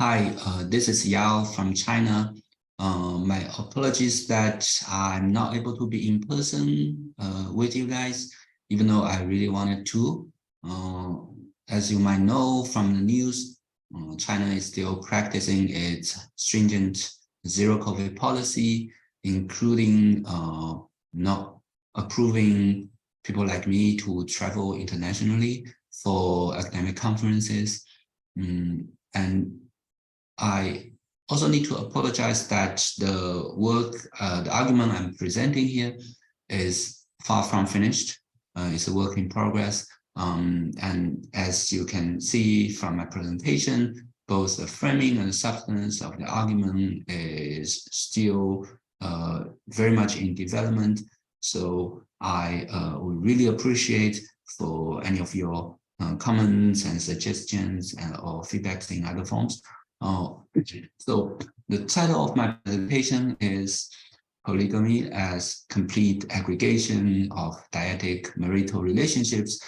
Hi, this is Yao from China. My apologies that I'm not able to be in person with you guys, even though I really wanted to. As you might know from the news, China is still practicing its stringent zero COVID policy, including not approving people like me to travel internationally for academic conferences. And I also need to apologize that the argument I'm presenting here is far from finished. It's a work in progress. And as you can see from my presentation, both the framing and the substance of the argument is still very much in development. So I would really appreciate for any of your comments and suggestions or feedbacks in other forms. So the title of my presentation is Polygamy as Complete Aggregation of Dyadic Marital Relationships.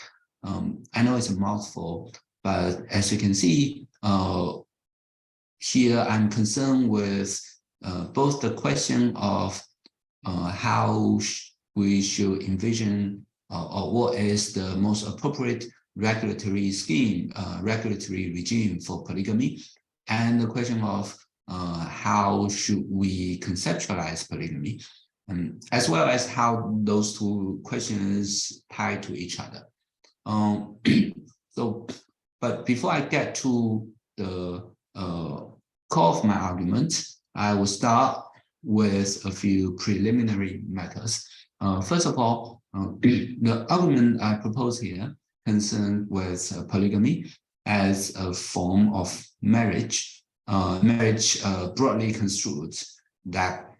I know it's a mouthful, but as you can see, here I'm concerned with both the question of how we should envision or what is the most appropriate regulatory scheme, regulatory regime for polygamy, and the question of how should we conceptualize polygamy, as well as how those two questions tie to each other. But before I get to the core of my argument, I will start with a few preliminary matters. First of all, the argument I propose here concerns with polygamy as a form of marriage, broadly construed that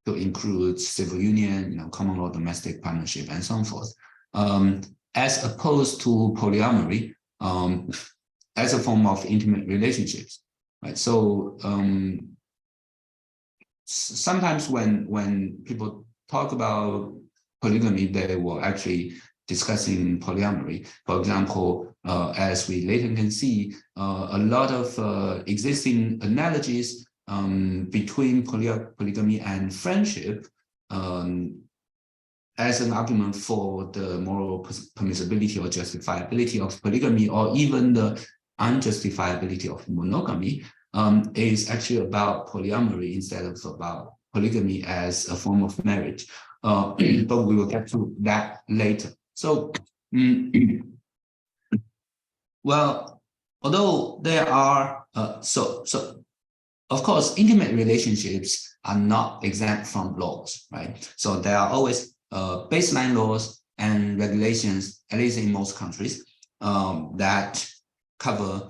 to include civil union, common law, domestic partnership, and so forth, as opposed to polyamory as a form of intimate relationships. Right? So sometimes when people talk about polygamy, they will actually discussing polyamory. For example, as we later can see, a lot of existing analogies between polygamy and friendship as an argument for the moral permissibility or justifiability of polygamy, or even the unjustifiability of monogamy, is actually about polyamory instead of about polygamy as a form of marriage. But we will get to that later. So, well, although there are, of course, intimate relationships are not exempt from laws, right? So there are always baseline laws and regulations, at least in most countries, that cover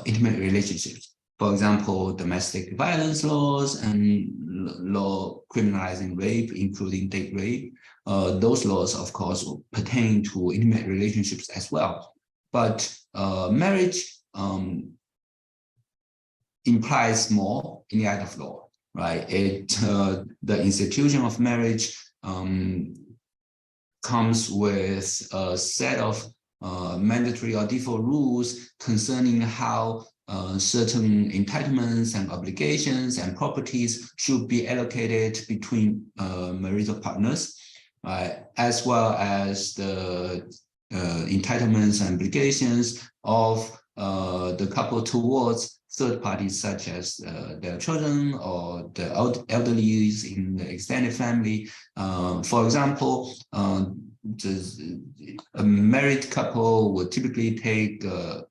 intimate relationships. For example, domestic violence laws and law criminalizing rape, including date rape. Those laws, of course, will pertain to intimate relationships as well. But marriage implies more in the eye of law, right? The institution of marriage comes with a set of mandatory or default rules concerning how certain entitlements and obligations and properties should be allocated between marital partners, as well as the entitlements and obligations of the couple towards third parties, such as their children or the elderly in the extended family. For example, a married couple would typically take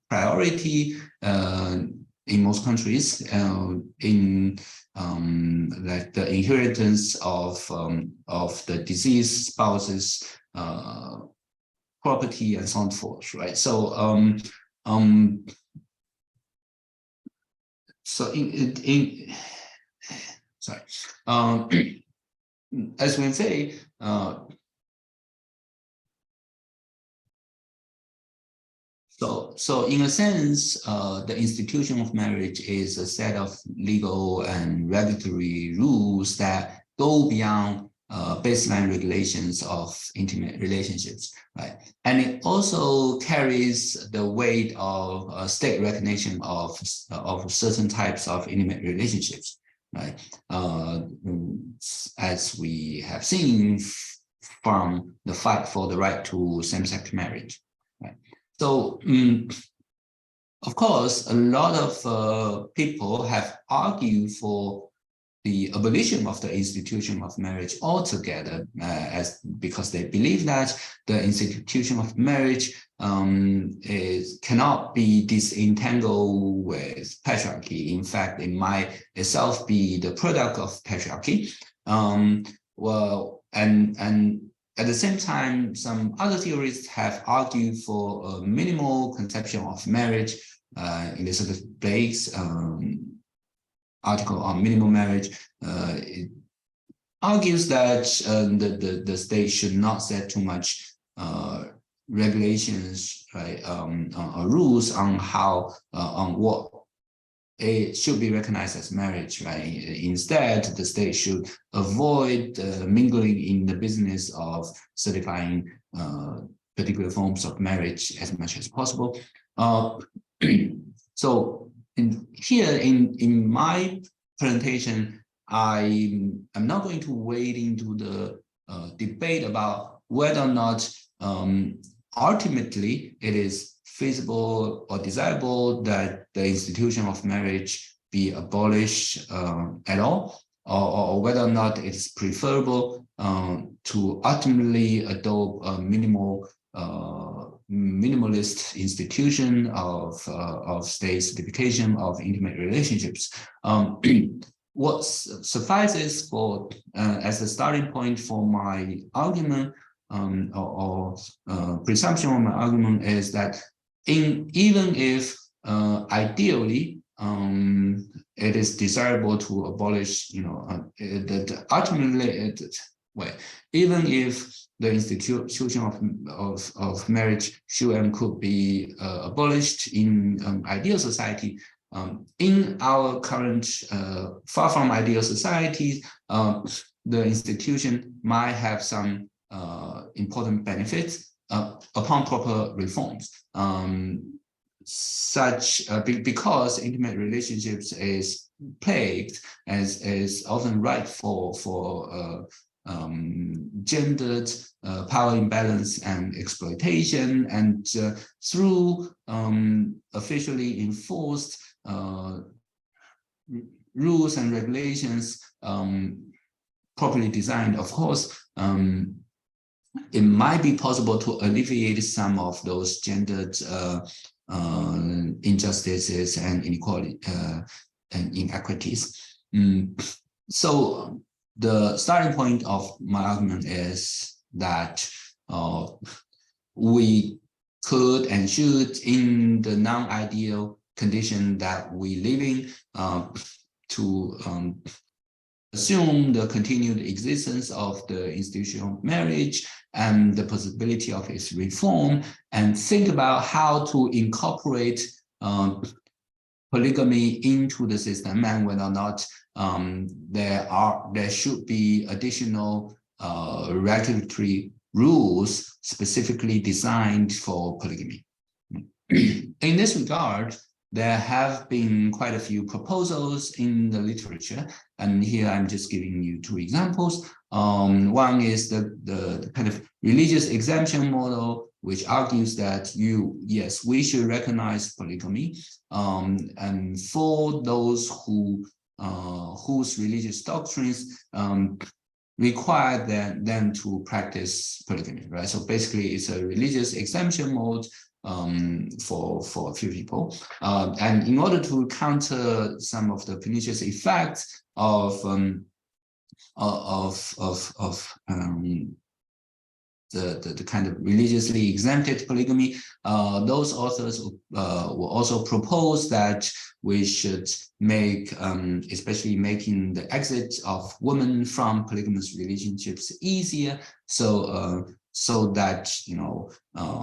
priority in most countries in like the inheritance of the deceased spouse's property and so on forth, right? So as we say, So in a sense, the institution of marriage is a set of legal and regulatory rules that go beyond baseline regulations of intimate relationships, right? And it also carries the weight of state recognition of certain types of intimate relationships, right? As we have seen from the fight for the right to same-sex marriage, right? So, of course, a lot of people have argued for the abolition of the institution of marriage altogether, because they believe that the institution of marriage cannot be disentangled with patriarchy. In fact, it might itself be the product of patriarchy. And at the same time, some other theorists have argued for a minimal conception of marriage. Elizabeth Blake's article on minimal marriage, it argues that the state should not set too much regulations, right, rules on how on what it should be recognized as marriage, right? Instead, the state should avoid mingling in the business of certifying particular forms of marriage as much as possible. So here in my presentation, I'm not going to wade into the debate about whether or not ultimately it is feasible or desirable that the institution of marriage be abolished at all, or whether or not it's preferable to ultimately adopt a minimalist institution of state certification of intimate relationships. What suffices for as a starting point for my argument or presumption of my argument is that even if ideally it is desirable to abolish, ultimately, even if the institution of marriage should and could be abolished in ideal society, in our current far from ideal societies, the institution might have some important benefits upon proper reforms. Because intimate relationships is plagued as is often ripe for gendered power imbalance and exploitation, and through officially enforced rules and regulations, properly designed, of course, it might be possible to alleviate some of those gendered injustices and inequality and inequities. So the starting point of my argument is that we could and should, in the non-ideal condition that we live in, to assume the continued existence of the institution of marriage and the possibility of its reform, and think about how to incorporate polygamy into the system, and whether or not there should be additional regulatory rules specifically designed for polygamy. In this regard, there have been quite a few proposals in the literature, and here I'm just giving you two examples. One is the kind of religious exemption model, which argues that yes, we should recognize polygamy, and for those whose religious doctrines require them to practice polygamy, right? So basically, it's a religious exemption mode for a few people, and in order to counter some of the pernicious effects of the kind of religiously exempted polygamy, those authors will also propose that we should make, especially making the exit of women from polygamous relationships easier, so that,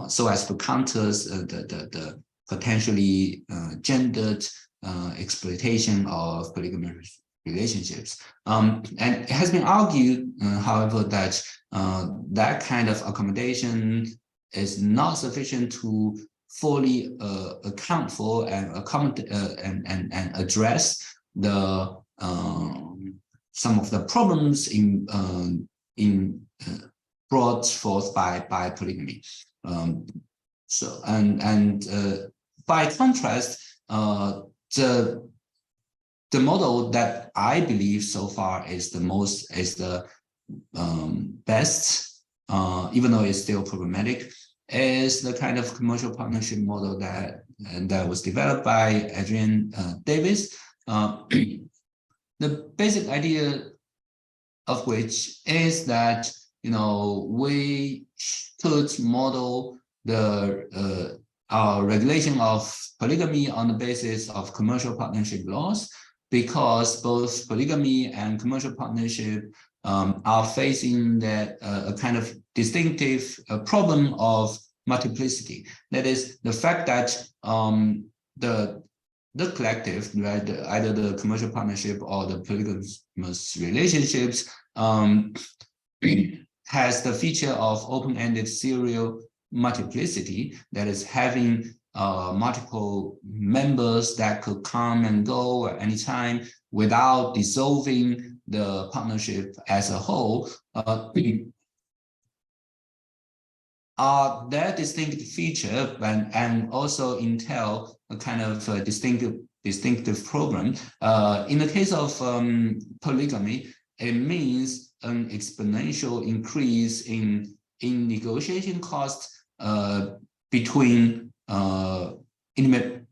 so as to counter the potentially gendered exploitation of relationships. And it has been argued, however, that that kind of accommodation is not sufficient to fully account for and accommodate and address the some of the problems brought forth by polygamy. So by contrast, the model that I believe so far is the best, even though it's still problematic, is the kind of commercial partnership model that was developed by Adrian Davis. The basic idea of which is that we could model our regulation of polygamy on the basis of commercial partnership laws, because both polygamy and commercial partnership are facing that a kind of distinctive problem of multiplicity. That is the fact that the collective, right, either the commercial partnership or the polygamous relationships, has the feature of open-ended serial multiplicity, that is having multiple members that could come and go at any time without dissolving the partnership as a whole. Their distinctive feature and also entail a kind of distinctive problem. In the case of polygamy, it means an exponential increase in negotiation costs between intimate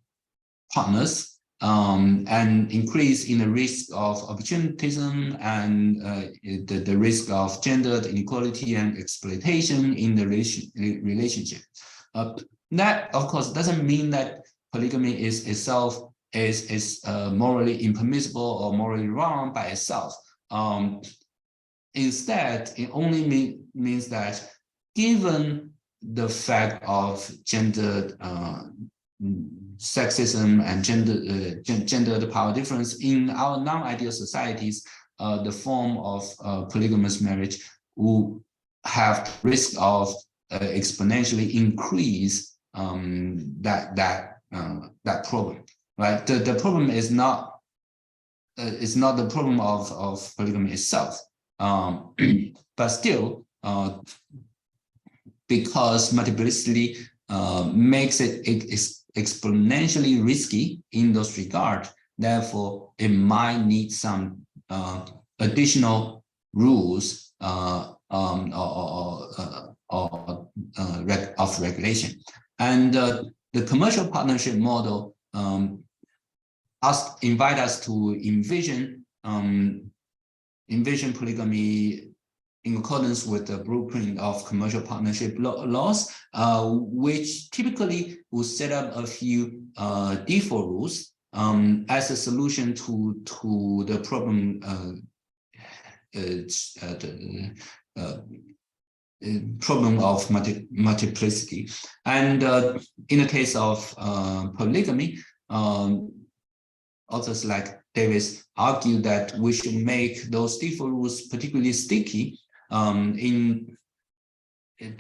partners, and increase in the risk of opportunism and the risk of gender inequality and exploitation in the relationship. That, of course, doesn't mean that polygamy itself is morally impermissible or morally wrong by itself. Instead, it only means that given the fact of gendered sexism and gendered power difference in our non-ideal societies, the form of polygamous marriage will have risk of exponentially increase that problem. Right? The problem is not the problem of polygamy itself, but still, because multiplicity makes it exponentially risky in those regards, therefore it might need some additional rules of regulation. And the commercial partnership model invite us to envision polygamy in accordance with the blueprint of commercial partnership laws, which typically will set up a few default rules as a solution to the problem problem of multiplicity. And in the case of polygamy, authors like Davis argue that we should make those default rules particularly sticky.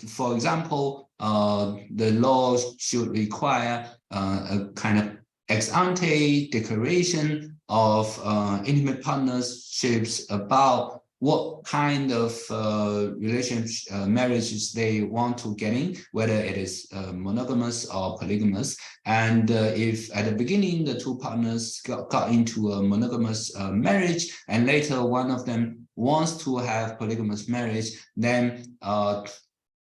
For example, the laws should require a kind of ex-ante declaration of intimate partnerships about what kind of marriages they want to get in, whether it is monogamous or polygamous. And if at the beginning the two partners got into a monogamous marriage, and later one of them wants to have polygamous marriage, then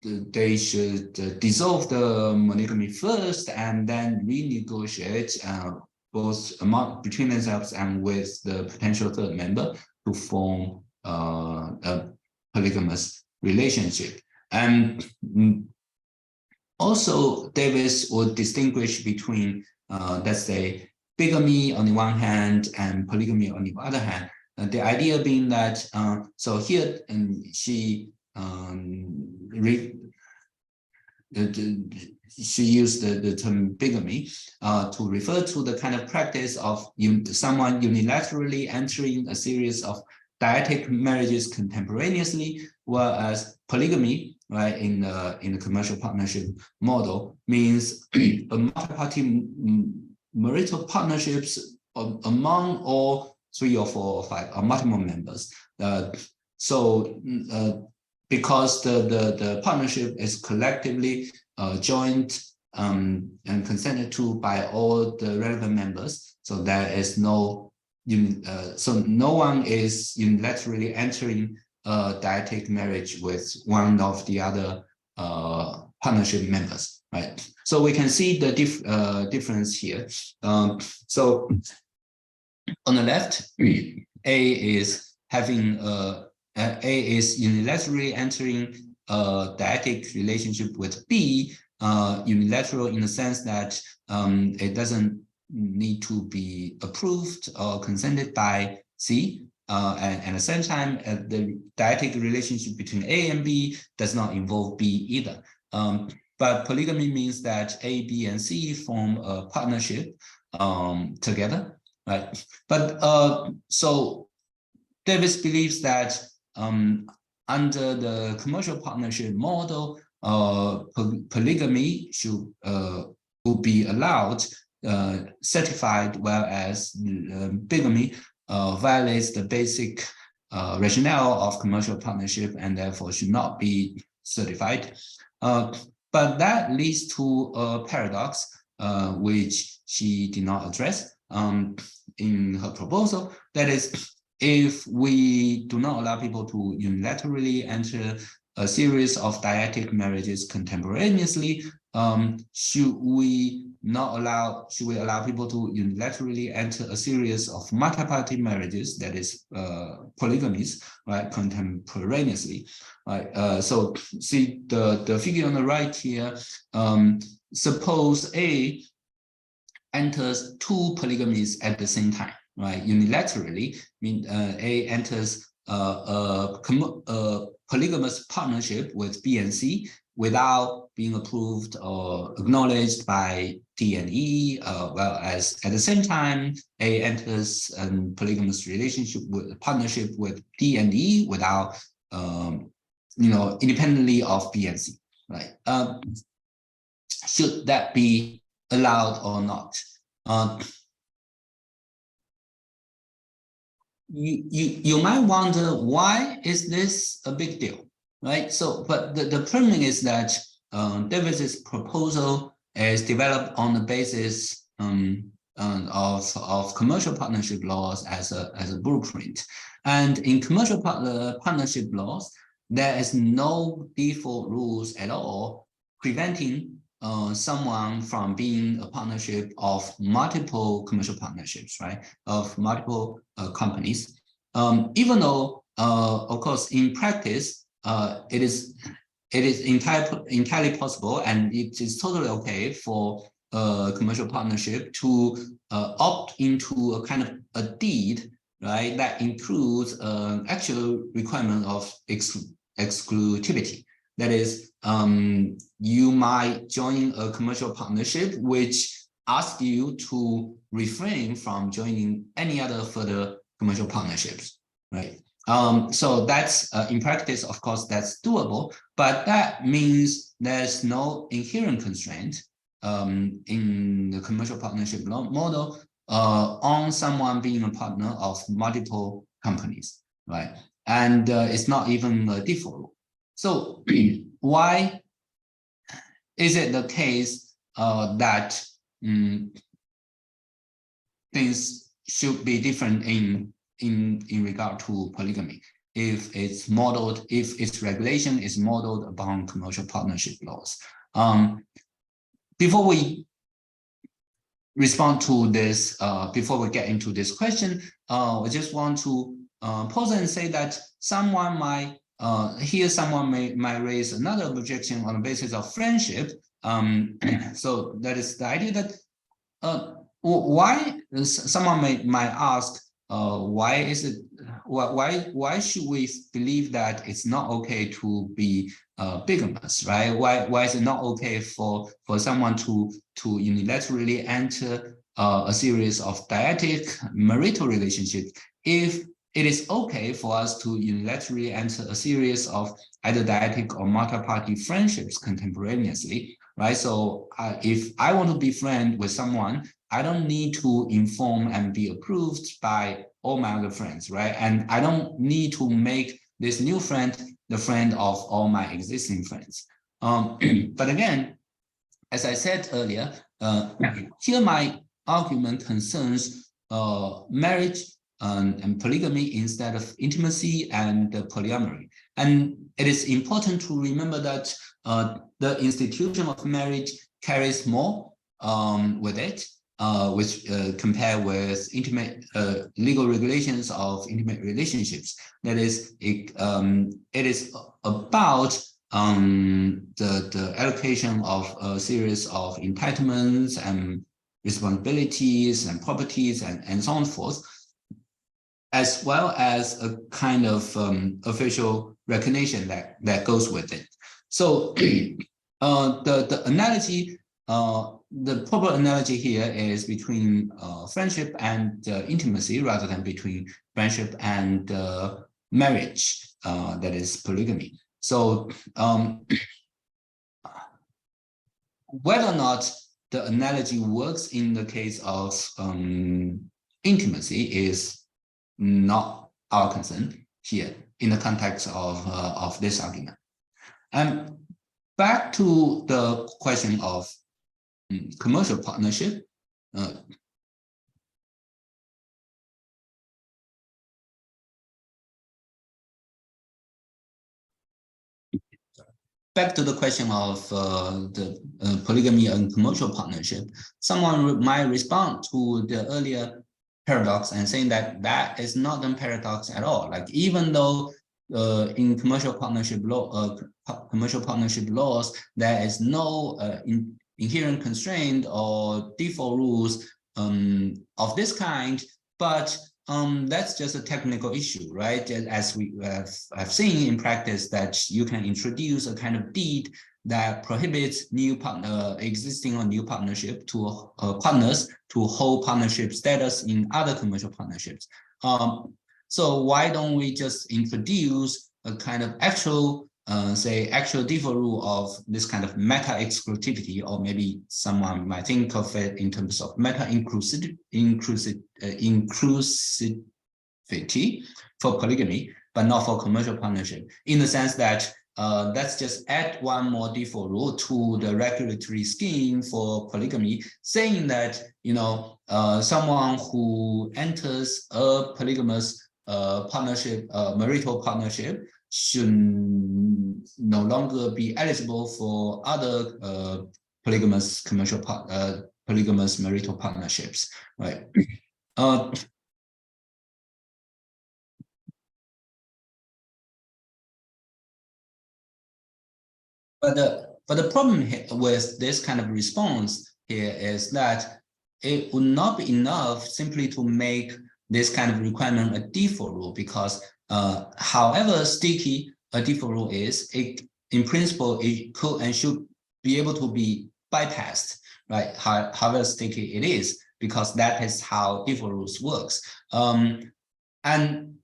they should dissolve the monogamy first and then renegotiate both between themselves and with the potential third member to form a polygamous relationship. And also Davis would distinguish between, let's say, bigamy on the one hand and polygamy on the other hand. The idea being that, so here, and she she used the term bigamy to refer to the kind of practice of someone unilaterally entering a series of dyadic marriages contemporaneously, whereas polygamy, right, in the commercial partnership model means a multi-party marital partnerships among all 3 or 4 or 5 or multiple members. Because the partnership is collectively joined and consented to by all the relevant members, so there is no so no one is unilaterally entering a dyadic marriage with one of the other partnership members, right? So we can see the difference here. So on the left, A is having A is unilaterally entering a dyadic relationship with B, unilateral in the sense that it doesn't need to be approved or consented by C. And at the same time, the dyadic relationship between A and B does not involve B either. But polygamy means that A, B, and C form a partnership together, right? But so Davis believes that under the commercial partnership model, polygamy will be allowed, certified, whereas bigamy violates the basic rationale of commercial partnership and therefore should not be certified. But that leads to a paradox, which she did not address in her proposal. That is, if we do not allow people to unilaterally enter a series of dyadic marriages contemporaneously, should we allow people to unilaterally enter a series of multi-party marriages, that is polygamies, right, contemporaneously, right? So see the figure on the right here. Suppose A enters 2 polygamies at the same time, right? Unilaterally, A enters a polygamous partnership with B and C without being approved or acknowledged by D and E, whereas at the same time, A enters a polygamous partnership with D and E without, independently of B and C, right? Should that be allowed or not? You might wonder, why is this a big deal, right? So, but the problem is that Davis's proposal is developed on the basis of commercial partnership laws as a blueprint, and in commercial partnership laws, there is no default rules at all preventing someone from being a partnership of multiple commercial partnerships, right? Of multiple companies, even though, of course, in practice, it is entirely possible, and it is totally okay for a commercial partnership to opt into a kind of a deed, right? That includes actual requirement of exclusivity. That is, you might join a commercial partnership which asks you to refrain from joining any other further commercial partnerships, right? So that's, in practice, of course, that's doable, but that means there's no inherent constraint in the commercial partnership model on someone being a partner of multiple companies, right? And it's not even a default rule. So why is it the case that things should be different in regard to polygamy if its regulation is modeled upon commercial partnership laws? Before we respond to this, before we get into this question, I just want to pause and say that someone might might raise another objection on the basis of friendship. So that is the idea that why someone might ask, why should we believe that it's not okay to be bigamous, right? Why is it not okay for someone to unilaterally enter a series of dyadic marital relationships if it is okay for us to unilaterally enter a series of either dyadic or multi-party friendships contemporaneously, right? So if I want to be friend with someone, I don't need to inform and be approved by all my other friends, right? And I don't need to make this new friend the friend of all my existing friends. But again, as I said earlier, here my argument concerns marriage and polygamy instead of intimacy and polyamory. And it is important to remember that the institution of marriage carries more with it, which compare with intimate legal regulations of intimate relationships. That is, it is about the allocation of a series of entitlements and responsibilities and properties and so on and forth, as well as a kind of official recognition that goes with it. So the analogy, the proper analogy here is between friendship and intimacy rather than between friendship and marriage, that is polygamy. So whether or not the analogy works in the case of intimacy is not our concern here in the context of this argument. And back to the question of commercial partnership. Back to the question of the polygamy and commercial partnership, someone might respond to the earlier paradox and saying that that is not a paradox at all. Like even though in commercial partnership laws, there is no inherent constraint or default rules of this kind, but that's just a technical issue, right? As we have seen in practice, that you can introduce a kind of deed that prohibits new existing or new partnership to partners to hold partnership status in other commercial partnerships. So why don't we just introduce a kind of actual, say, actual default rule of this kind of meta-exclusivity, or maybe someone might think of it in terms of meta-inclusivity for polygamy, but not for commercial partnership, in the sense that let's just add one more default rule to the regulatory scheme for polygamy, saying that, you know, someone who enters a polygamous partnership, marital partnership, should no longer be eligible for other polygamous commercial polygamous marital partnerships, right? But the problem with this kind of response here is that it would not be enough simply to make this kind of requirement a default rule, because however sticky a default rule is, it in principle it could and should be able to be bypassed, right? However sticky it is, because that is how default rules works. And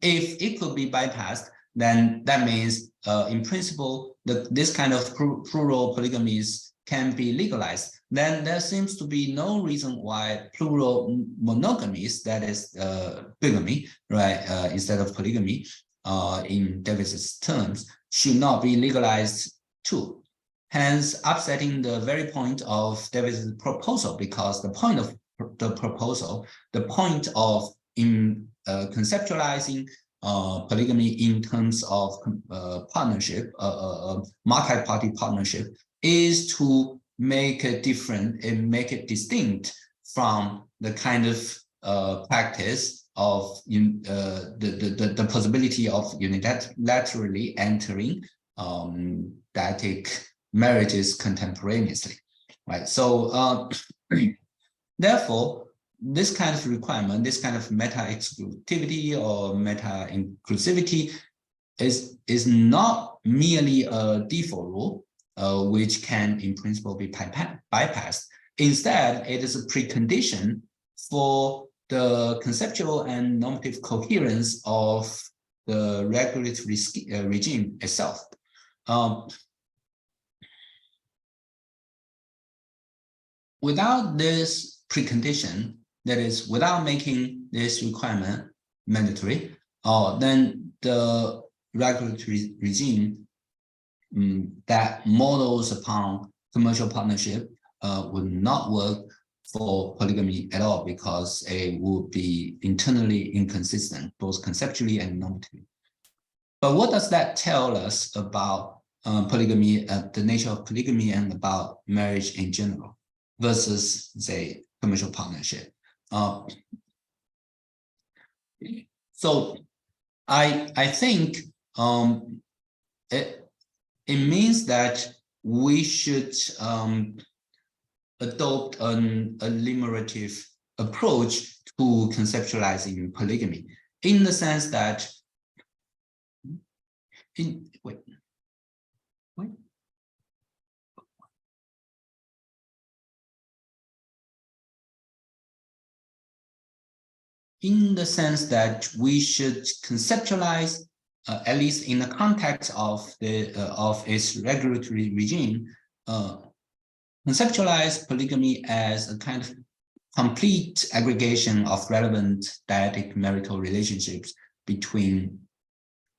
if it could be bypassed, then that means in principle this kind of plural polygamies can be legalized. Then there seems to be no reason why plural monogamies, that is bigamy, right, instead of polygamy, in Davis's terms, should not be legalized too. Hence, upsetting the very point of Davis's proposal, because the point of the proposal, the point of conceptualizing polygamy in terms of partnership, multi-party partnership, is to make it different and make it distinct from the kind of practice of the possibility of unilaterally entering dyadic marriages contemporaneously, right? So therefore, this kind of requirement, this kind of meta-exclusivity or meta-inclusivity is not merely a default rule, which can in principle be bypassed. Instead, it is a precondition for the conceptual and normative coherence of the regulatory regime itself. Without this precondition, that is, without making this requirement mandatory, then the regulatory regime that models upon commercial partnership would not work for polygamy at all, because it would be internally inconsistent, both conceptually and normatively. But what does that tell us about polygamy, the nature of polygamy, and about marriage in general versus, say, commercial partnership? So I think it means that we should adopt a liberative approach to conceptualizing polygamy, in the sense that in the sense that we should conceptualize, at least in the context of its regulatory regime, conceptualize polygamy as a kind of complete aggregation of relevant dyadic marital relationships between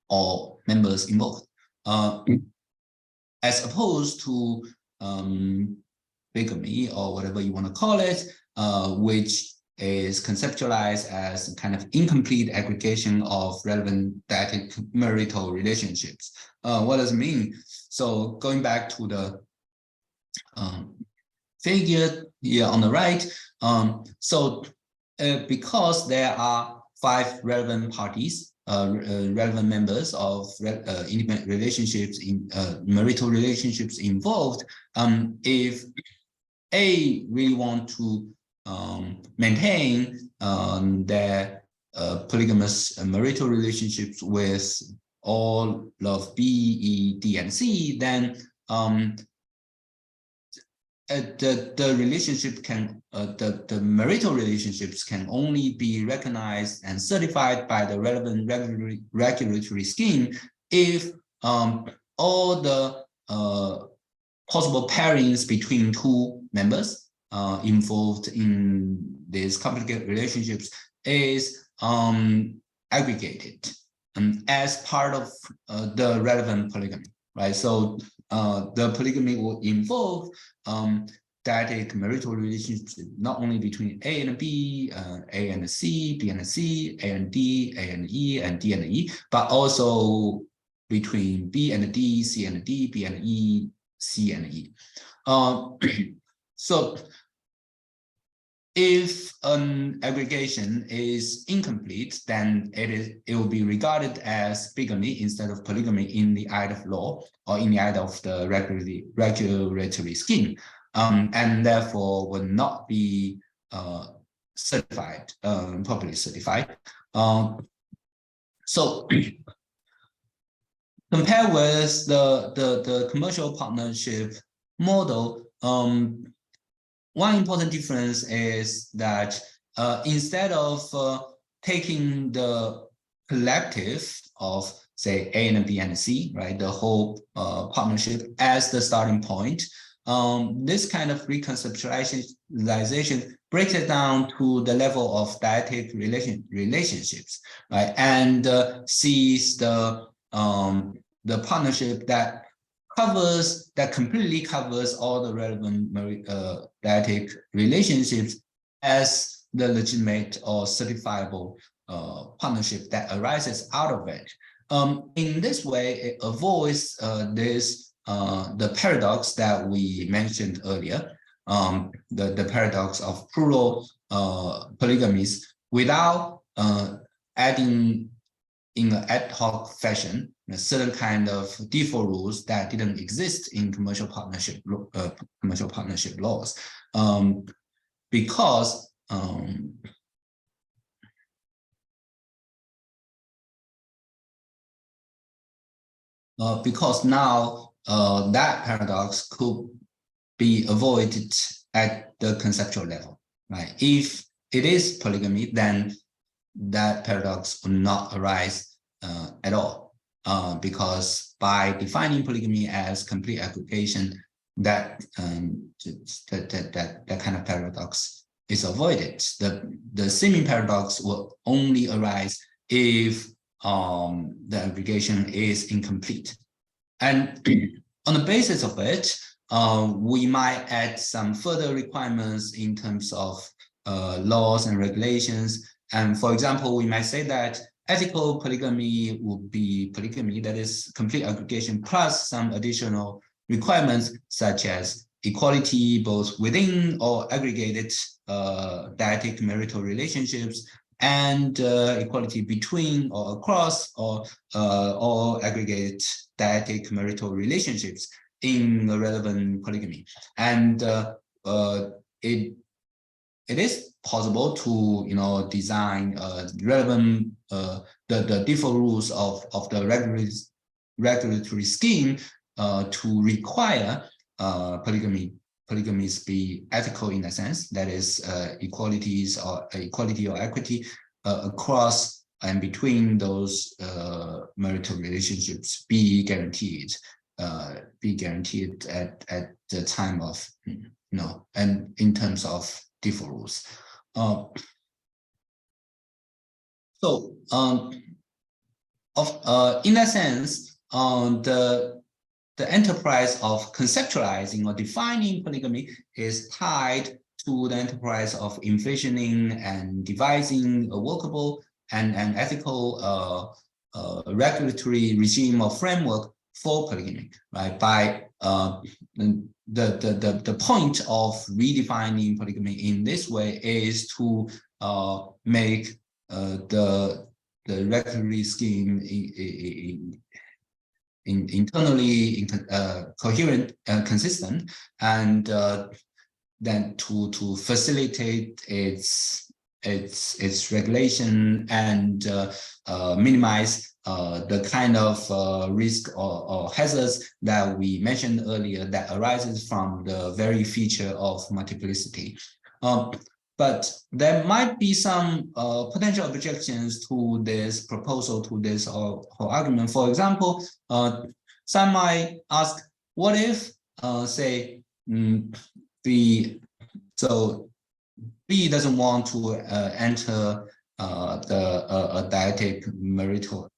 all members involved, as opposed to bigamy, or whatever you want to call it, which is conceptualized as a kind of incomplete aggregation of relevant dyadic marital relationships. What does it mean? So going back to the figure here on the right, because there are 5 relevant parties, relevant members of intimate relationships, in marital relationships involved, if A really want to maintain their polygamous marital relationships with all of B, E, D, and C, then the relationship can the marital relationships can only be recognized and certified by the relevant regulatory scheme if all the possible pairings between 2 members involved in these complicated relationships is aggregated as part of the relevant polygamy, right? So the polygamy will involve dyadic marital relationships not only between A and B, A and C, B and C, A and D, A and E, and D and E, but also between B and D, C and D, B and E, C and E. So if an aggregation is incomplete, then it will be regarded as bigamy instead of polygamy in the eye of law, or in the eye of the regulatory scheme, and therefore will not be certified, properly certified. So compare with the commercial partnership model, one important difference is that instead of taking the collective of, say, A and B and C, right, the whole partnership as the starting point, this kind of reconceptualization breaks it down to the level of dyadic relationships, right, and sees the partnership that completely covers all the relevant dyadic relationships as the legitimate or certifiable partnership that arises out of it. In this way, it avoids the paradox that we mentioned earlier, the paradox of plural polygamies, without adding in an ad hoc fashion a certain kind of default rules that didn't exist in commercial partnership laws, because because now that paradox could be avoided at the conceptual level, right? If it is polygamy, then that paradox will not arise at all, because by defining polygamy as complete aggregation, that that kind of paradox is avoided. The seeming paradox will only arise if the aggregation is incomplete. And on the basis of it, we might add some further requirements in terms of laws and regulations. And for example, we might say that ethical polygamy would be polygamy that is complete aggregation plus some additional requirements such as equality both within or aggregated dyadic marital relationships, and equality between or across or aggregate dyadic marital relationships in the relevant polygamy. And it is possible to design relevant the default rules of the regulatory scheme to require polygamies be ethical in a sense, that is equality or equity across and between those marital relationships be guaranteed at the time of and in terms of default rules. In that sense, the enterprise of conceptualizing or defining polygamy is tied to the enterprise of envisioning and devising a workable and ethical regulatory regime or framework for polygamy, right? By the point of redefining polygamy in this way is to make the regulatory scheme internally coherent, consistent, and then to facilitate its regulation and minimize the kind of risk or hazards that we mentioned earlier that arises from the very feature of multiplicity. But there might be some potential objections to this proposal, to this whole argument. For example, some might ask, what if, say, B doesn't want to enter a dyadic marital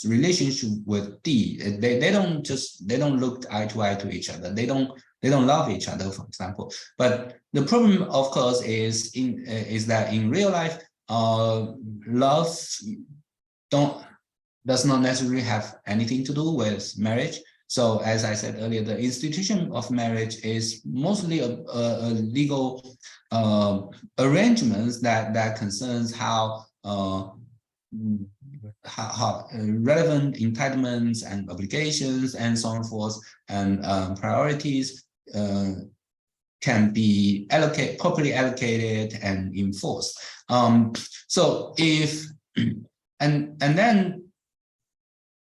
relationship with D. They don't look eye to eye to each other. They don't love each other, for example. But the problem, of course, is that in real life, love does not necessarily have anything to do with marriage. So, as I said earlier, the institution of marriage is mostly a legal arrangements that concerns how relevant entitlements and obligations and so on and forth and priorities can be properly allocated and enforced. So if and then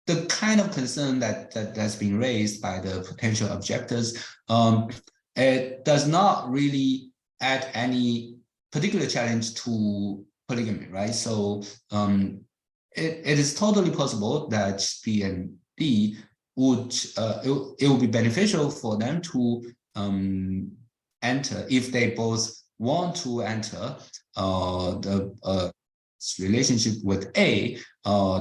the kind of concern that's been raised by the potential objectors, it does not really add any particular challenge to polygamy, right? So it is totally possible that B and D would it would be beneficial for them to enter, if they both want to enter the relationship with A,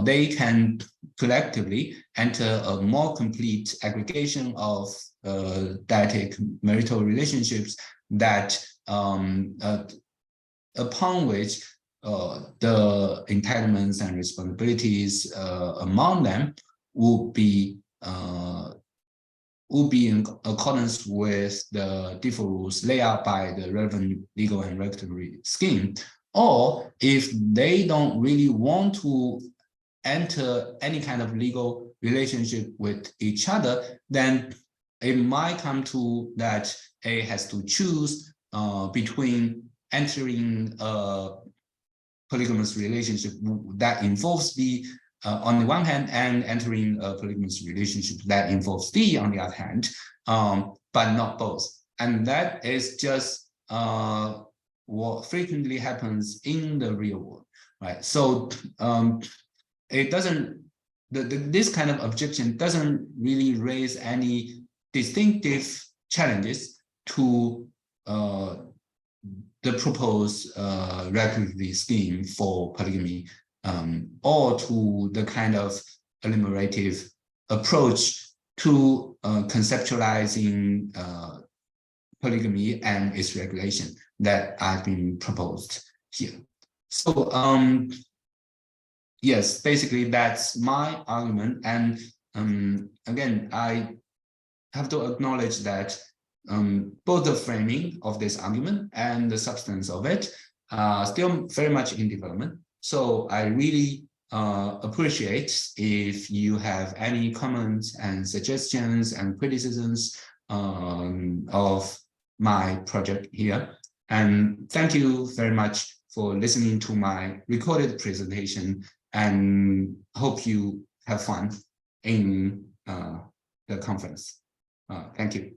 they can collectively enter a more complete aggregation of dyadic marital relationships that upon which the entitlements and responsibilities among them will be in accordance with the default rules laid out by the relevant legal and regulatory scheme. Or if they don't really want to enter any kind of legal relationship with each other, then it might come to that A has to choose between entering a polygamous relationship that involves B on the one hand, and entering a polygamous relationship that involves D on the other hand, but not both. And that is just what frequently happens in the real world, right? So it doesn't, this kind of objection doesn't really raise any distinctive challenges to the proposed regulatory scheme for polygamy, or to the kind of enumerative approach to conceptualizing polygamy and its regulation that I've been proposed here. So yes, basically that's my argument. And again, I have to acknowledge that both the framing of this argument and the substance of it are still very much in development. So I really appreciate if you have any comments and suggestions and criticisms of my project here. And thank you very much for listening to my recorded presentation, and hope you have fun in the conference. Thank you.